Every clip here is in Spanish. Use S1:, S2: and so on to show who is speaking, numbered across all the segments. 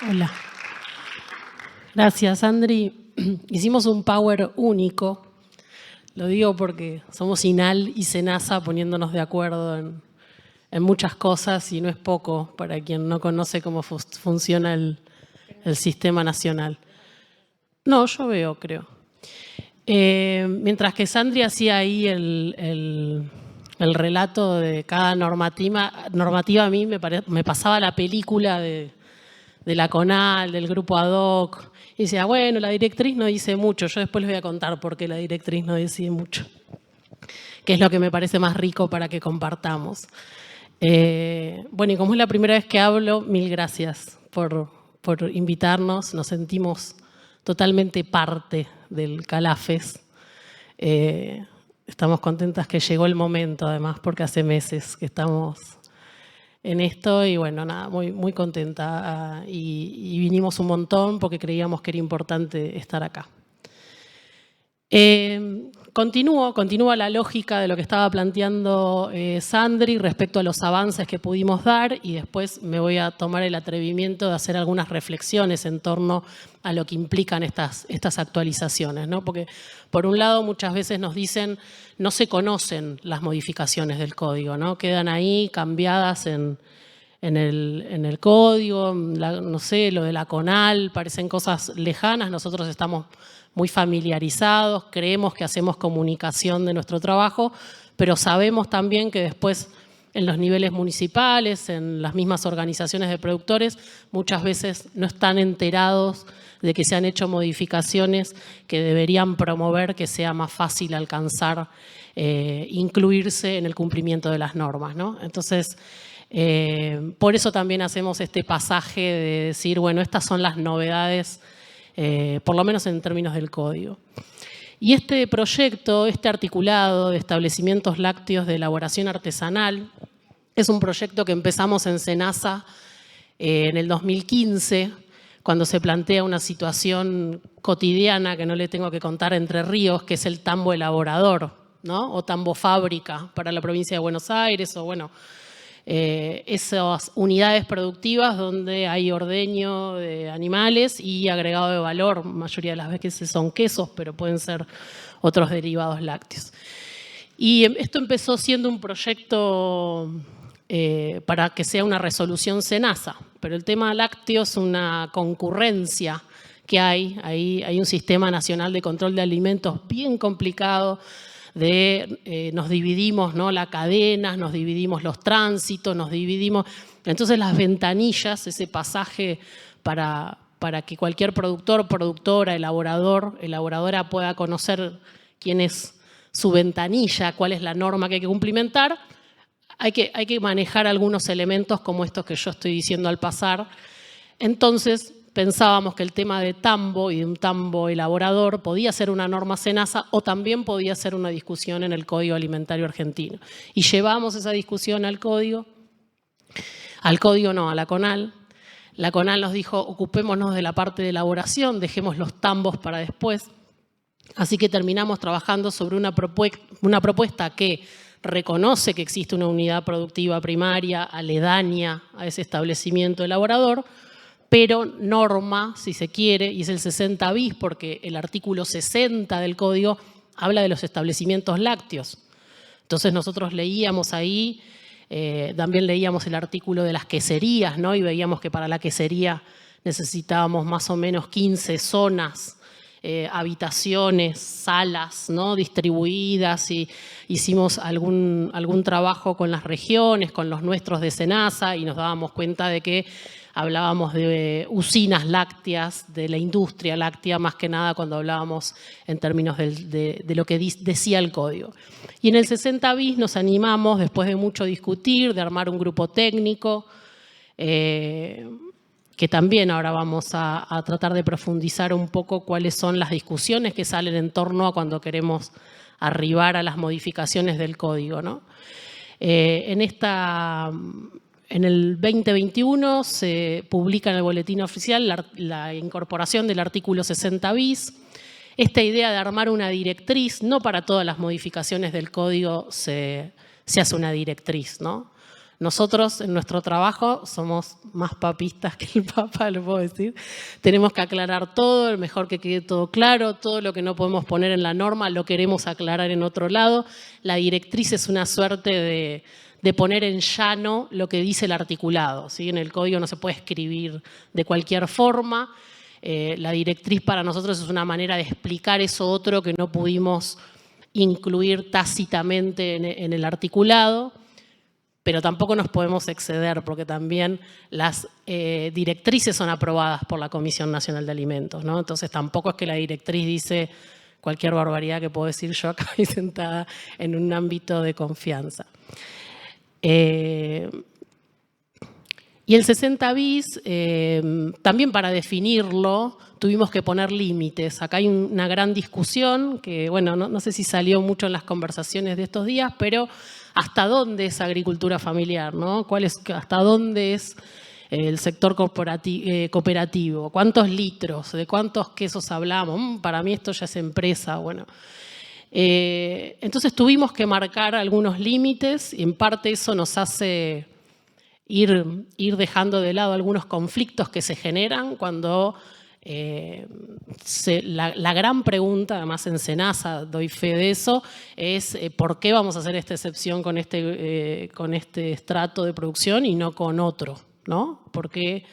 S1: Hola. Gracias, Andri. Hicimos un power único. Lo digo porque somos INAL y SENASA poniéndonos de acuerdo en muchas cosas y no es poco para quien no conoce cómo funciona el sistema nacional. No, yo veo, creo. Mientras que Sandri hacía ahí el relato de cada normativa a mí me pasaba la película de la CONAL, del grupo ad hoc, y decía, bueno, la directriz no dice mucho, yo después les voy a contar por qué la directriz no dice mucho, que es lo que me parece más rico para que compartamos. Bueno, y como es la primera vez que hablo, mil gracias por invitarnos, nos sentimos totalmente parte del Calafes. Estamos contentas que llegó el momento, además, porque hace meses que estamos en esto y bueno, nada, muy contenta y vinimos un montón porque creíamos que era importante estar acá. Continúa la lógica de lo que estaba planteando Sandri respecto a los avances que pudimos dar y después me voy a tomar el atrevimiento de hacer algunas reflexiones en torno a lo que implican estas actualizaciones, ¿no? Porque por un lado muchas veces nos dicen no se conocen las modificaciones del código, ¿no? Quedan ahí cambiadas en el código, no sé, lo de la CONAL, parecen cosas lejanas, nosotros estamos muy familiarizados, creemos que hacemos comunicación de nuestro trabajo, pero sabemos también que después en los niveles municipales, en las mismas organizaciones de productores, muchas veces no están enterados de que se han hecho modificaciones que deberían promover que sea más fácil alcanzar, incluirse en el cumplimiento de las normas, ¿no? Entonces, por eso también hacemos este pasaje de decir, bueno, estas son las novedades, por lo menos en términos del código. Y este proyecto, este articulado de establecimientos lácteos de elaboración artesanal, es un proyecto que empezamos en SENASA en el 2015, cuando se plantea una situación cotidiana que no le tengo que contar Entre Ríos, que es el tambo elaborador, ¿no? O tambo fábrica para la provincia de Buenos Aires, o bueno, esas unidades productivas donde hay ordeño de animales y agregado de valor. La mayoría de las veces son quesos, pero pueden ser otros derivados lácteos. Y esto empezó siendo un proyecto para que sea una resolución SENASA, pero el tema lácteo es una concurrencia que hay un sistema nacional de control de alimentos bien complicado, nos dividimos, ¿no? La cadena, nos dividimos los tránsitos, nos dividimos. Entonces las ventanillas, ese pasaje para que cualquier productor, productora, elaboradora pueda conocer quién es su ventanilla, cuál es la norma que hay que cumplimentar, hay que manejar algunos elementos como estos que yo estoy diciendo al pasar. Entonces pensábamos que el tema de tambo y de un tambo elaborador podía ser una norma SENASA o también podía ser una discusión en el Código Alimentario Argentino. Y llevamos esa discusión al código no, a la CONAL. La CONAL nos dijo, ocupémonos de la parte de elaboración, dejemos los tambos para después. Así que terminamos trabajando sobre una propuesta que reconoce que existe una unidad productiva primaria aledaña a ese establecimiento elaborador, pero norma, si se quiere, y es el 60 bis, porque el artículo 60 del código habla de los establecimientos lácteos. Entonces nosotros leíamos ahí, también leíamos el artículo de las queserías, ¿no? Y veíamos que para la quesería necesitábamos más o menos 15 zonas, habitaciones, salas, ¿no? Distribuidas, y hicimos algún trabajo con las regiones, con los nuestros de SENASA, y nos dábamos cuenta de que hablábamos de usinas lácteas, de la industria láctea, más que nada cuando hablábamos en términos de lo que decía el código. Y en el 60 bis nos animamos, después de mucho discutir, de armar un grupo técnico, que también ahora vamos a tratar de profundizar un poco cuáles son las discusiones que salen en torno a cuando queremos arribar a las modificaciones del código, ¿no? En el 2021 se publica en el boletín oficial la incorporación del artículo 60 bis. Esta idea de armar una directriz, no para todas las modificaciones del código se hace una directriz, ¿no? Nosotros en nuestro trabajo somos más papistas que el Papa, lo puedo decir. Tenemos que aclarar todo, mejor que quede todo claro, todo lo que no podemos poner en la norma lo queremos aclarar en otro lado. La directriz es una suerte de poner en llano lo que dice el articulado, ¿sí? En el código no se puede escribir de cualquier forma. La directriz para nosotros es una manera de explicar eso otro que no pudimos incluir tácitamente en el articulado, pero tampoco nos podemos exceder porque también las directrices son aprobadas por la Comisión Nacional de Alimentos, ¿no? Entonces tampoco es que la directriz dice cualquier barbaridad que puedo decir yo acá y sentada en un ámbito de confianza. Y el 60 bis, también para definirlo, tuvimos que poner límites. Acá hay una gran discusión que, bueno, no sé si salió mucho en las conversaciones de estos días, pero ¿hasta dónde es agricultura familiar, ¿no? ¿Hasta dónde es el sector cooperativo? ¿Cuántos litros? ¿De cuántos quesos hablamos? Para mí esto ya es empresa, bueno. Entonces tuvimos que marcar algunos límites y en parte eso nos hace ir dejando de lado algunos conflictos que se generan cuando la gran pregunta, además en SENASA doy fe de eso, es ¿por qué vamos a hacer esta excepción con este estrato de producción y no con otro, ¿no? Porque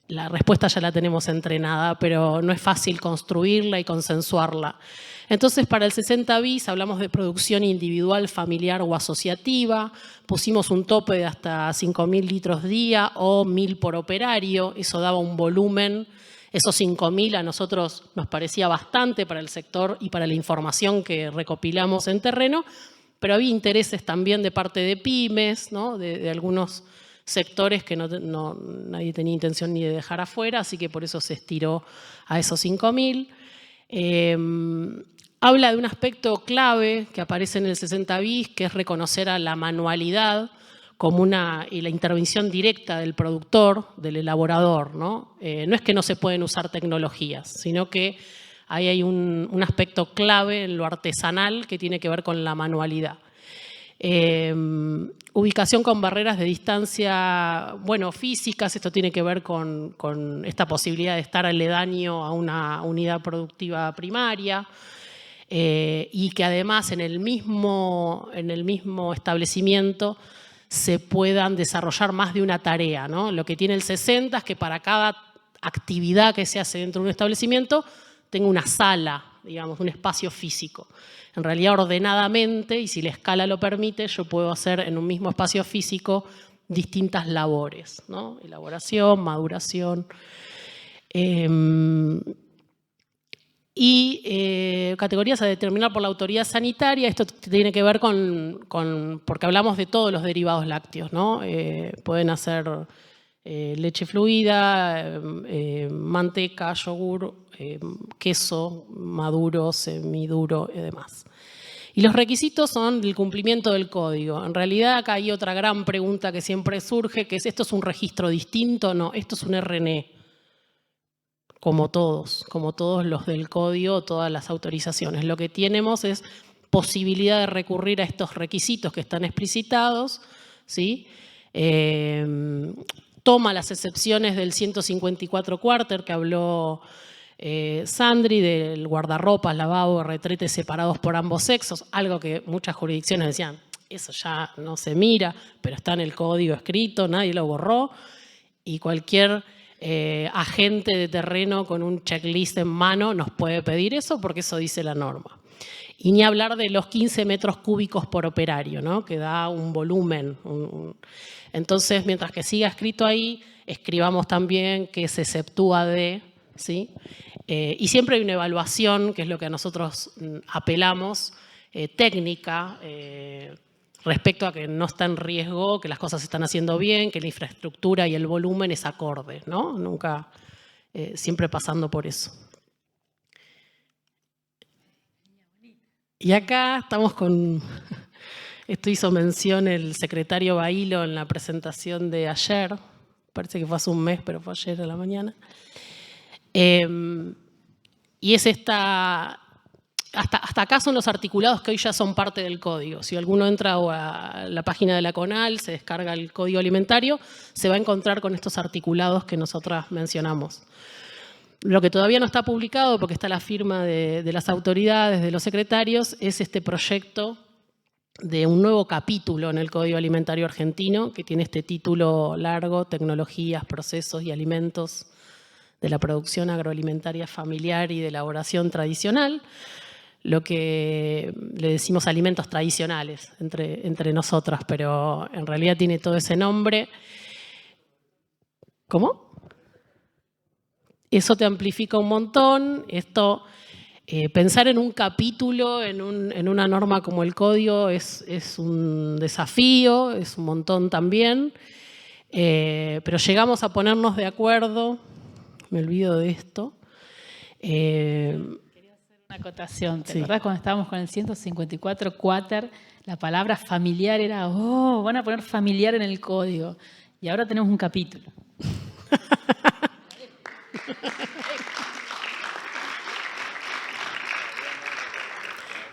S1: la respuesta ya la tenemos entrenada, pero no es fácil construirla y consensuarla. Entonces, para el 60 bis hablamos de producción individual, familiar o asociativa. Pusimos un tope de hasta 5.000 litros día o 1.000 por operario. Eso daba un volumen. Esos 5.000 a nosotros nos parecía bastante para el sector y para la información que recopilamos en terreno, pero había intereses también de parte de pymes, ¿no? de algunos sectores que nadie tenía intención ni de dejar afuera, así que por eso se estiró a esos 5.000. Habla de un aspecto clave que aparece en el 60 bis, que es reconocer a la manualidad como y la intervención directa del productor, del elaborador, ¿no? No es que no se pueden usar tecnologías, sino que ahí hay un aspecto clave en lo artesanal que tiene que ver con la manualidad. Ubicación con barreras de distancia, bueno, físicas, esto tiene que ver con esta posibilidad de estar aledaño a una unidad productiva primaria y que además en el mismo establecimiento se puedan desarrollar más de una tarea, ¿no? Lo que tiene el 60 es que para cada actividad que se hace dentro de un establecimiento tenga una sala, digamos, un espacio físico. En realidad, ordenadamente, y si la escala lo permite, yo puedo hacer en un mismo espacio físico distintas labores, ¿no? Elaboración, maduración. Categorías a determinar por la autoridad sanitaria. Esto tiene que ver porque hablamos de todos los derivados lácteos, ¿no? Pueden hacer leche fluida, manteca, yogur, queso maduro, semiduro y demás. Y los requisitos son el cumplimiento del código. En realidad acá hay otra gran pregunta que siempre surge, que es ¿esto es un registro distinto? No, esto es un RNE, como todos los del código, todas las autorizaciones. Lo que tenemos es posibilidad de recurrir a estos requisitos que están explicitados, ¿sí? Toma las excepciones del 154 cuarter que habló Sandri, del guardarropas, lavabo, retretes separados por ambos sexos, algo que muchas jurisdicciones decían, eso ya no se mira, pero está en el código escrito, nadie lo borró, y cualquier agente de terreno con un checklist en mano nos puede pedir eso porque eso dice la norma. Y ni hablar de los 15 metros cúbicos por operario, ¿no? Que da un volumen. Entonces, mientras que siga escrito ahí, escribamos también que se exceptúa de, ¿sí? Y siempre hay una evaluación, que es lo que a nosotros apelamos, técnica, respecto a que no está en riesgo, que las cosas se están haciendo bien, que la infraestructura y el volumen es acorde, ¿no? Nunca, siempre pasando por eso. Y acá estamos con, esto hizo mención el secretario Bailo en la presentación de ayer, parece que fue hace un mes, pero fue ayer a la mañana. Y es esta hasta acá son los articulados que hoy ya son parte del código. Si alguno entra a la página de la CONAL, se descarga el código alimentario, se va a encontrar con estos articulados que nosotras mencionamos. Lo que todavía no está publicado, porque está la firma de las autoridades, de los secretarios, es este proyecto de un nuevo capítulo en el Código Alimentario Argentino, que tiene este título largo, Tecnologías, Procesos y Alimentos de la Producción Agroalimentaria Familiar y de Elaboración Tradicional, lo que le decimos alimentos tradicionales entre nosotras, pero en realidad tiene todo ese nombre. ¿Cómo? Eso te amplifica un montón. Esto, pensar en un capítulo, en una norma como el código, es un desafío, es un montón también. Pero llegamos a ponernos de acuerdo. Me olvido de esto.
S2: Una acotación. ¿Te acordás cuando estábamos con el 154 Quater? La palabra familiar era, oh, van a poner familiar en el código. Y ahora tenemos un capítulo.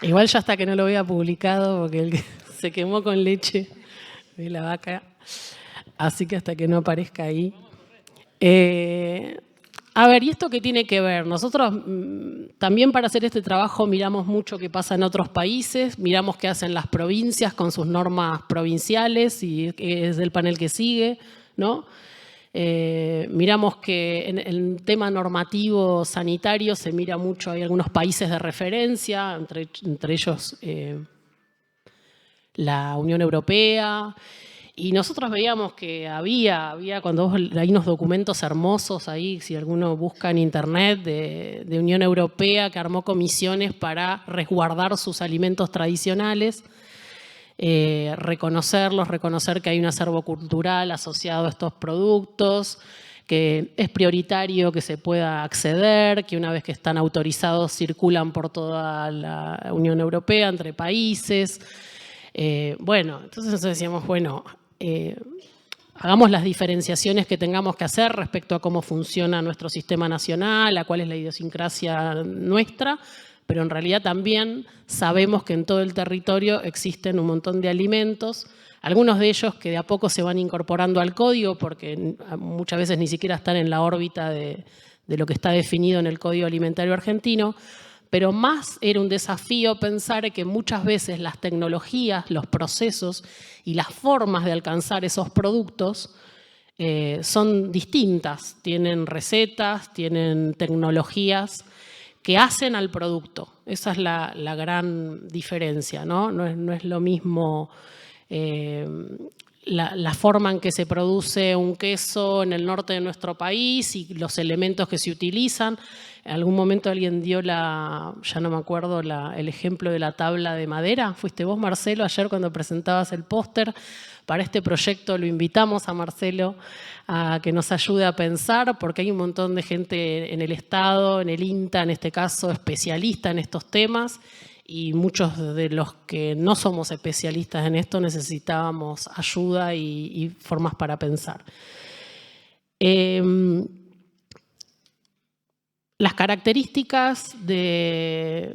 S1: Igual ya hasta que no lo vea publicado, porque el que se quemó con leche de la vaca, así que hasta que no aparezca ahí. A ver, ¿y esto qué tiene que ver? Nosotros también para hacer este trabajo miramos mucho qué pasa en otros países, miramos qué hacen las provincias con sus normas provinciales, y es el panel que sigue, ¿no? Miramos que en el tema normativo sanitario se mira mucho, hay algunos países de referencia, entre ellos la Unión Europea. Y nosotros veíamos que había cuando hay unos documentos hermosos ahí, si alguno busca en internet, de Unión Europea, que armó comisiones para resguardar sus alimentos tradicionales, reconocerlos, reconocer que hay un acervo cultural asociado a estos productos, que es prioritario que se pueda acceder, que una vez que están autorizados circulan por toda la Unión Europea, entre países. Bueno, entonces decíamos, bueno, hagamos las diferenciaciones que tengamos que hacer respecto a cómo funciona nuestro sistema nacional, a cuál es la idiosincrasia nuestra, pero en realidad también sabemos que en todo el territorio existen un montón de alimentos, algunos de ellos que de a poco se van incorporando al código porque muchas veces ni siquiera están en la órbita de lo que está definido en el Código Alimentario Argentino, pero más era un desafío pensar que muchas veces las tecnologías, los procesos y las formas de alcanzar esos productos son distintas. Tienen recetas, tienen tecnologías que hacen al producto. Esa es la gran diferencia, ¿no? No es lo mismo la forma en que se produce un queso en el norte de nuestro país y los elementos que se utilizan. En algún momento alguien dio ya no me acuerdo, el ejemplo de la tabla de madera. ¿Fuiste vos, Marcelo, ayer cuando presentabas el póster? Para este proyecto lo invitamos a Marcelo a que nos ayude a pensar, porque hay un montón de gente en el Estado, en el INTA, en este caso, especialista en estos temas, y muchos de los que no somos especialistas en esto necesitábamos ayuda y formas para pensar. Las características de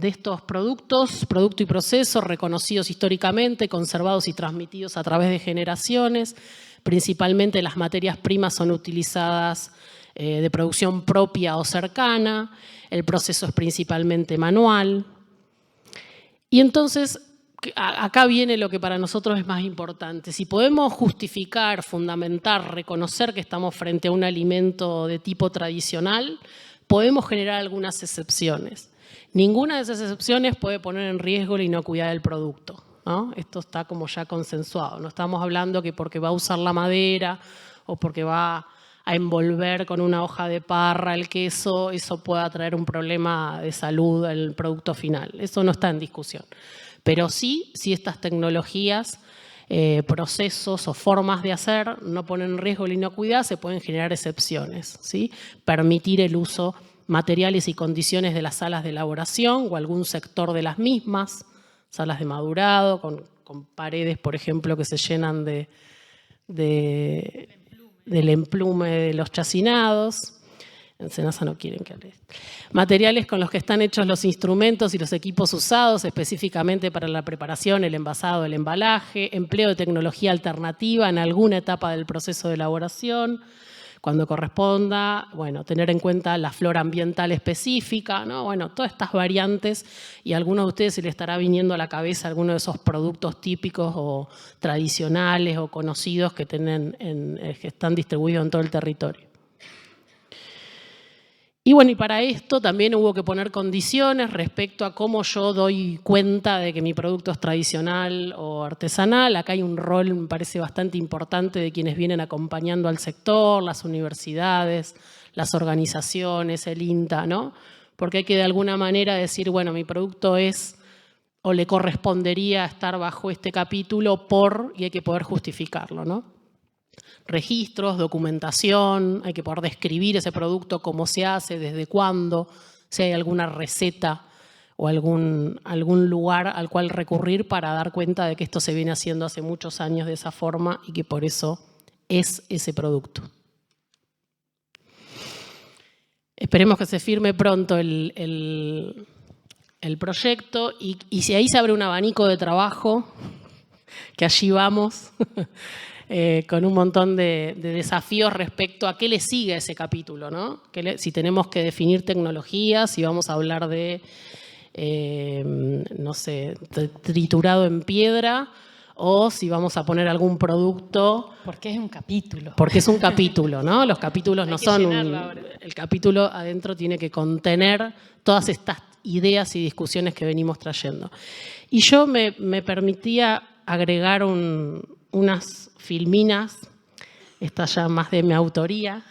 S1: estos productos, producto y proceso, reconocidos históricamente, conservados y transmitidos a través de generaciones. Principalmente las materias primas son utilizadas de producción propia o cercana. El proceso es principalmente manual. Y entonces, acá viene lo que para nosotros es más importante. Si podemos justificar, fundamentar, reconocer que estamos frente a un alimento de tipo tradicional, podemos generar algunas excepciones. Ninguna de esas excepciones puede poner en riesgo la inocuidad del producto, ¿no? Esto está como ya consensuado. No estamos hablando que porque va a usar la madera o porque va a envolver con una hoja de parra el queso, eso pueda traer un problema de salud al producto final. Eso no está en discusión. Pero sí, si estas tecnologías, procesos o formas de hacer no ponen en riesgo la inocuidad, se pueden generar excepciones, ¿sí? Permitir el uso materiales y condiciones de las salas de elaboración o algún sector de las mismas, salas de madurado, con paredes, por ejemplo, que se llenan del emplume de los chacinados. En SENASA no quieren que hable. Materiales con los que están hechos los instrumentos y los equipos usados específicamente para la preparación, el envasado, el embalaje, empleo de tecnología alternativa en alguna etapa del proceso de elaboración, cuando corresponda, bueno, tener en cuenta la flora ambiental específica, ¿no? Bueno, todas estas variantes, y a algunos de ustedes se les estará viniendo a la cabeza alguno de esos productos típicos o tradicionales o conocidos que están distribuidos en todo el territorio. Y bueno, y para esto también hubo que poner condiciones respecto a cómo yo doy cuenta de que mi producto es tradicional o artesanal. Acá hay un rol, me parece, bastante importante de quienes vienen acompañando al sector, las universidades, las organizaciones, el INTA, ¿no? Porque hay que de alguna manera decir, bueno, mi producto es o le correspondería estar bajo este capítulo y hay que poder justificarlo, ¿no? Registros, documentación, hay que poder describir ese producto, cómo se hace, desde cuándo, si hay alguna receta o algún lugar al cual recurrir para dar cuenta de que esto se viene haciendo hace muchos años de esa forma y que por eso es ese producto. Esperemos que se firme pronto el proyecto y si ahí se abre un abanico de trabajo, que allí vamos, con un montón de desafíos respecto a qué le sigue a ese capítulo, ¿no? Si tenemos que definir tecnologías, si vamos a hablar de, no sé, triturado en piedra, o si vamos a poner algún producto.
S2: Porque es un capítulo.
S1: Porque es un capítulo, ¿no? Los capítulos no son el capítulo adentro tiene que contener todas estas ideas y discusiones que venimos trayendo. Y yo me permitía agregar unas filminas, esta ya más de mi autoría,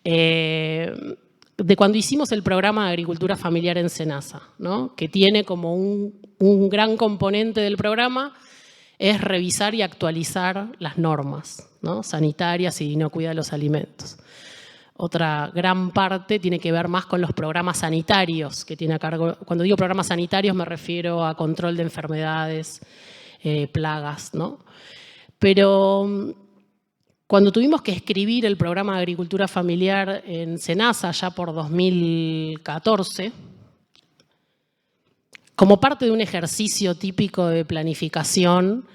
S1: de cuando hicimos el programa de agricultura familiar en SENASA, ¿no? Que tiene como un gran componente del programa es revisar y actualizar las normas, ¿no? Sanitarias y de inocuidad de los alimentos. Otra gran parte tiene que ver más con los programas sanitarios que tiene a cargo. Cuando digo programas sanitarios me refiero a control de enfermedades, plagas, ¿no? Pero cuando tuvimos que escribir el programa de agricultura familiar en SENASA ya por 2014, como parte de un ejercicio típico de planificación,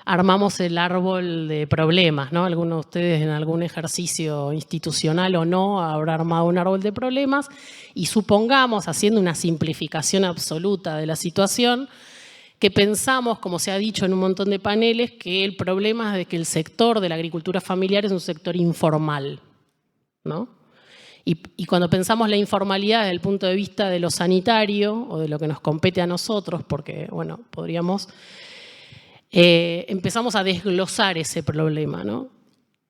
S1: armamos el árbol de problemas, ¿no? Algunos de ustedes en algún ejercicio institucional o no habrá armado un árbol de problemas y supongamos, haciendo una simplificación absoluta de la situación, que pensamos, como se ha dicho en un montón de paneles, que el problema es de que el sector de la agricultura familiar es un sector informal, ¿no? Y cuando pensamos la informalidad desde el punto de vista de lo sanitario o de lo que nos compete a nosotros, porque, bueno, podríamos, empezamos a desglosar ese problema, ¿no?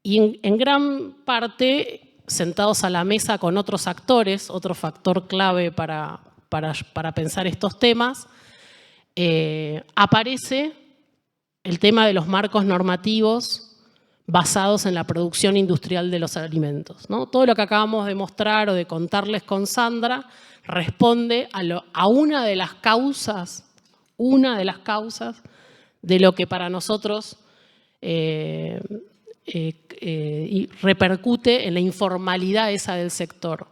S1: Y en gran parte, sentados a la mesa con otros actores, otro factor clave para pensar estos temas, aparece el tema de los marcos normativos basados en la producción industrial de los alimentos, ¿no? Todo lo que acabamos de mostrar o de contarles con Sandra responde a una de las causas de lo que para nosotros repercute en la informalidad esa del sector.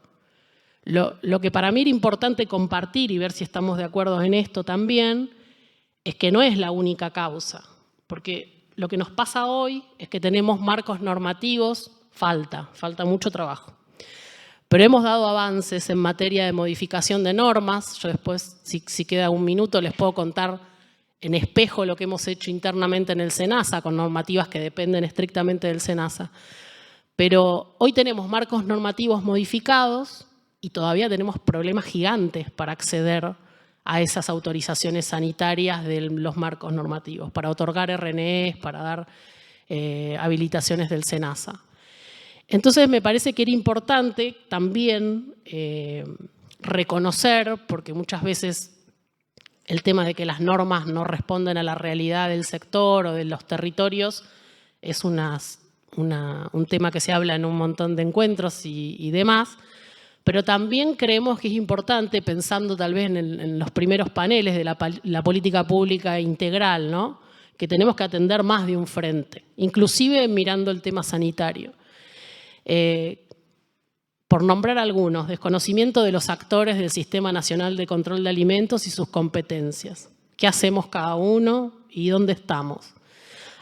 S1: Lo que para mí era importante compartir y ver si estamos de acuerdo en esto también, es que no es la única causa, porque lo que nos pasa hoy es que tenemos marcos normativos, falta mucho trabajo. Pero hemos dado avances en materia de modificación de normas. Yo después, si queda un minuto, les puedo contar en espejo lo que hemos hecho internamente en el SENASA, con normativas que dependen estrictamente del SENASA. Pero hoy tenemos marcos normativos modificados y todavía tenemos problemas gigantes para acceder a esas autorizaciones sanitarias de los marcos normativos, para otorgar RNEs, para dar habilitaciones del SENASA. Entonces me parece que era importante también reconocer, porque muchas veces el tema de que las normas no responden a la realidad del sector o de los territorios es un tema que se habla en un montón de encuentros y demás. Pero también creemos que es importante, pensando tal vez en los primeros paneles de la política pública integral, ¿no? Que tenemos que atender más de un frente, inclusive mirando el tema sanitario. Por nombrar algunos, desconocimiento de los actores del Sistema Nacional de Control de Alimentos y sus competencias. ¿Qué hacemos cada uno y dónde estamos?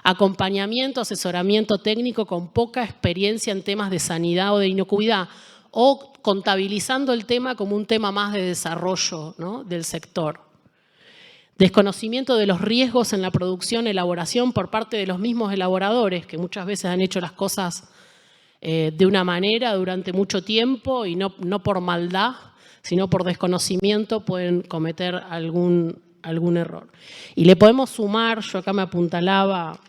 S1: Acompañamiento, asesoramiento técnico con poca experiencia en temas de sanidad o de inocuidad, o contabilizando el tema como un tema más de desarrollo, ¿no?, del sector. Desconocimiento de los riesgos en la producción, elaboración por parte de los mismos elaboradores, que muchas veces han hecho las cosas de una manera durante mucho tiempo y no por maldad, sino por desconocimiento pueden cometer algún error. Y le podemos sumar, yo acá me apuntalaba,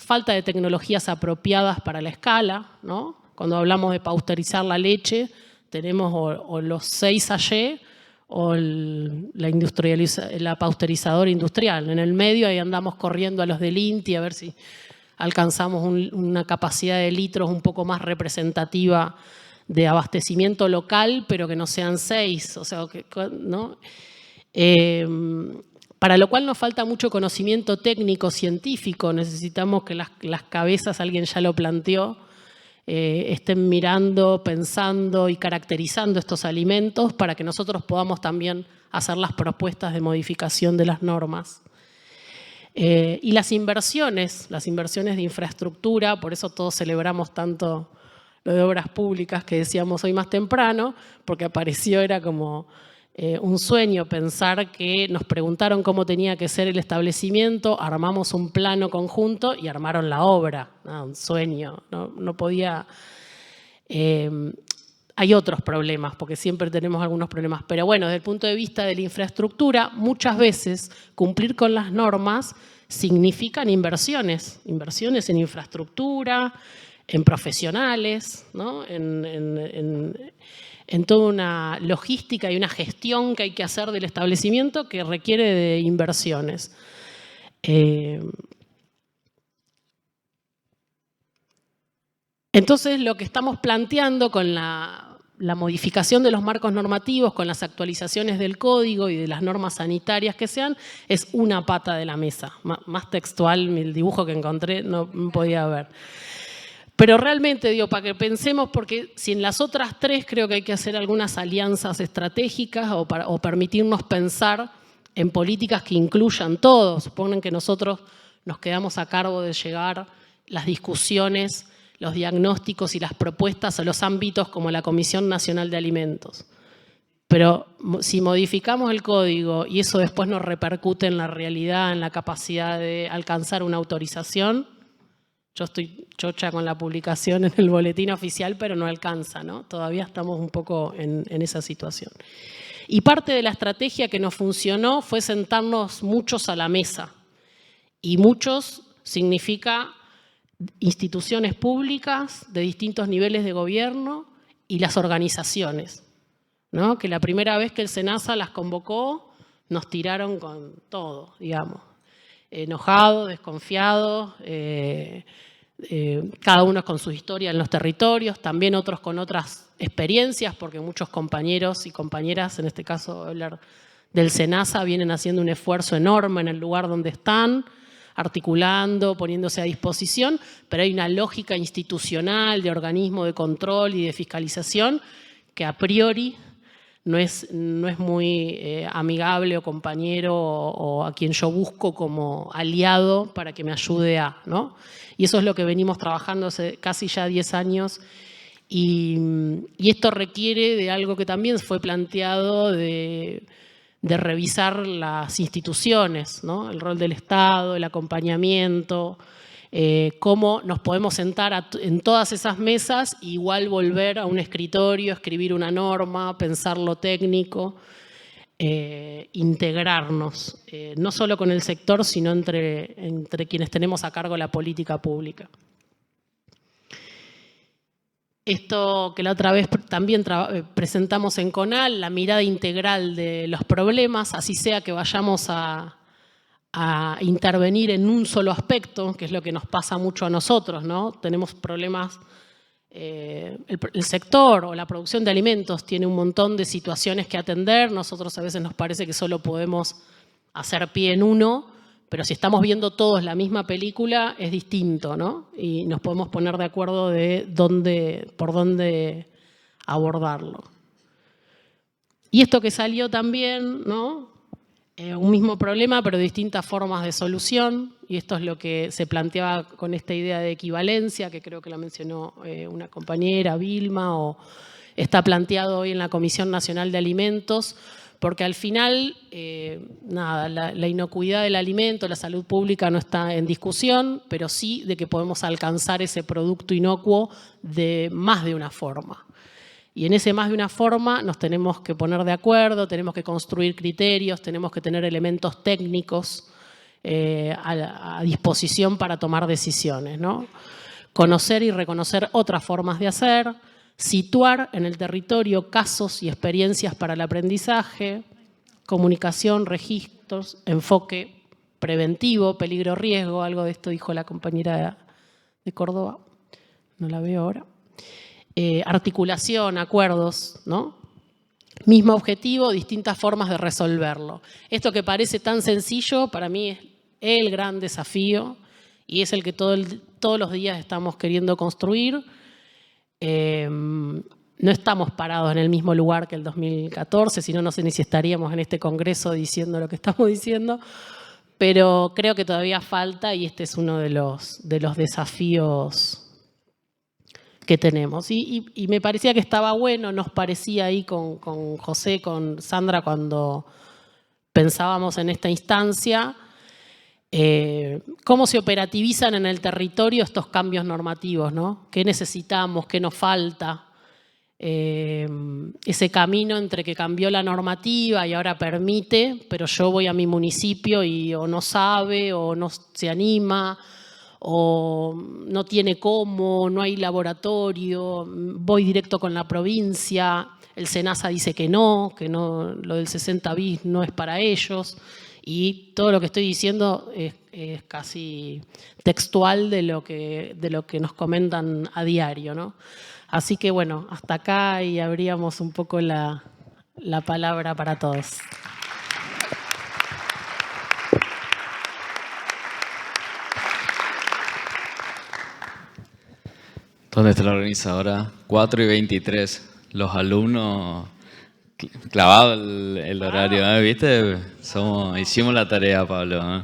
S1: falta de tecnologías apropiadas para la escala, ¿no? Cuando hablamos de pasteurizar la leche, tenemos o los 6AY o la pasteurizadora industrial. En el medio ahí andamos corriendo a los del INTI a ver si alcanzamos una capacidad de litros un poco más representativa de abastecimiento local, pero que no sean 6, o sea, ¿no? Para lo cual nos falta mucho conocimiento técnico, científico. Necesitamos que las cabezas, alguien ya lo planteó, estén mirando, pensando y caracterizando estos alimentos para que nosotros podamos también hacer las propuestas de modificación de las normas. Y las inversiones de infraestructura, por eso todos celebramos tanto lo de obras públicas que decíamos hoy más temprano, porque apareció, era como un sueño pensar que nos preguntaron cómo tenía que ser el establecimiento, armamos un plano conjunto y armaron la obra. Un sueño, no podía... hay otros problemas, porque siempre tenemos algunos problemas, pero bueno, desde el punto de vista de la infraestructura, muchas veces cumplir con las normas significan inversiones en infraestructura, en profesionales, ¿no? En toda una logística y una gestión que hay que hacer del establecimiento que requiere de inversiones. Entonces, lo que estamos planteando con la modificación de los marcos normativos, con las actualizaciones del código y de las normas sanitarias que sean, es una pata de la mesa. Más textual, el dibujo que encontré no podía ver. Pero realmente, digo, para que pensemos, porque si en las otras tres creo que hay que hacer algunas alianzas estratégicas o permitirnos pensar en políticas que incluyan todo. Suponen que nosotros nos quedamos a cargo de llegar las discusiones, los diagnósticos y las propuestas a los ámbitos como la Comisión Nacional de Alimentos. Pero si modificamos el código y eso después nos repercute en la realidad, en la capacidad de alcanzar una autorización, yo estoy chocha con la publicación en el boletín oficial, pero no alcanza, ¿no? Todavía estamos un poco en esa situación. Y parte de la estrategia que nos funcionó fue sentarnos muchos a la mesa. Y muchos significa instituciones públicas de distintos niveles de gobierno y las organizaciones, ¿no? Que la primera vez que el SENASA las convocó, nos tiraron con todo, digamos. Enojados, desconfiados, cada uno con su historia en los territorios, también otros con otras experiencias, porque muchos compañeros y compañeras, en este caso hablar del SENASA, vienen haciendo un esfuerzo enorme en el lugar donde están, articulando, poniéndose a disposición, pero hay una lógica institucional de organismo de control y de fiscalización que a priori no es muy amigable o compañero o a quien yo busco como aliado para que me ayude a, ¿no? Y eso es lo que venimos trabajando hace casi ya 10 años y esto requiere de algo que también fue planteado de revisar las instituciones, ¿no? El rol del Estado, el acompañamiento, cómo nos podemos sentar en todas esas mesas e igual volver a un escritorio, escribir una norma, pensar lo técnico, integrarnos, no solo con el sector, sino entre quienes tenemos a cargo la política pública. Esto que la otra vez también presentamos en CONAL, la mirada integral de los problemas, así sea que vayamos a intervenir en un solo aspecto, que es lo que nos pasa mucho a nosotros, ¿no? Tenemos problemas, el sector o la producción de alimentos tiene un montón de situaciones que atender, nosotros a veces nos parece que solo podemos hacer pie en uno, Pero si estamos viendo todos la misma película, es distinto, ¿no? Y nos podemos poner de acuerdo de por dónde abordarlo. Y esto que salió también, ¿no? Un mismo problema, pero distintas formas de solución. Y esto es lo que se planteaba con esta idea de equivalencia, que creo que la mencionó una compañera, Vilma, o está planteado hoy en la Comisión Nacional de Alimentos, porque al final, la inocuidad del alimento, la salud pública no está en discusión, pero sí de que podemos alcanzar ese producto inocuo de más de una forma. Y en ese más de una forma nos tenemos que poner de acuerdo, tenemos que construir criterios, tenemos que tener elementos técnicos a disposición para tomar decisiones, ¿no? Conocer y reconocer otras formas de hacer, situar en el territorio casos y experiencias para el aprendizaje, comunicación, registros, enfoque preventivo, peligro-riesgo, algo de esto dijo la compañera de Córdoba, no la veo ahora. Articulación, acuerdos, ¿no? Mismo objetivo, distintas formas de resolverlo. Esto que parece tan sencillo, para mí es el gran desafío y es el que todos los días estamos queriendo construir. No estamos parados en el mismo lugar que el 2014, si no, no sé ni si estaríamos en este congreso diciendo lo que estamos diciendo, pero creo que todavía falta y este es uno de los desafíos que tenemos. Y me parecía que estaba bueno, nos parecía ahí con José, con Sandra, cuando pensábamos en esta instancia, cómo se operativizan en el territorio estos cambios normativos, ¿no? ¿Qué necesitamos? ¿Qué nos falta? Ese camino entre que cambió la normativa y ahora permite, pero yo voy a mi municipio y o no sabe o no se anima, o no tiene cómo, no hay laboratorio, voy directo con la provincia, el SENASA dice que no, lo del 60 bis no es para ellos, y todo lo que estoy diciendo es casi textual de lo que nos comentan a diario, ¿no? Así que bueno, hasta acá y abríamos un poco la palabra para todos.
S3: ¿Dónde está la organizadora? 4:23. Los alumnos clavados el horario, ¿eh? ¿Viste? Hicimos la tarea, Pablo, ¿eh?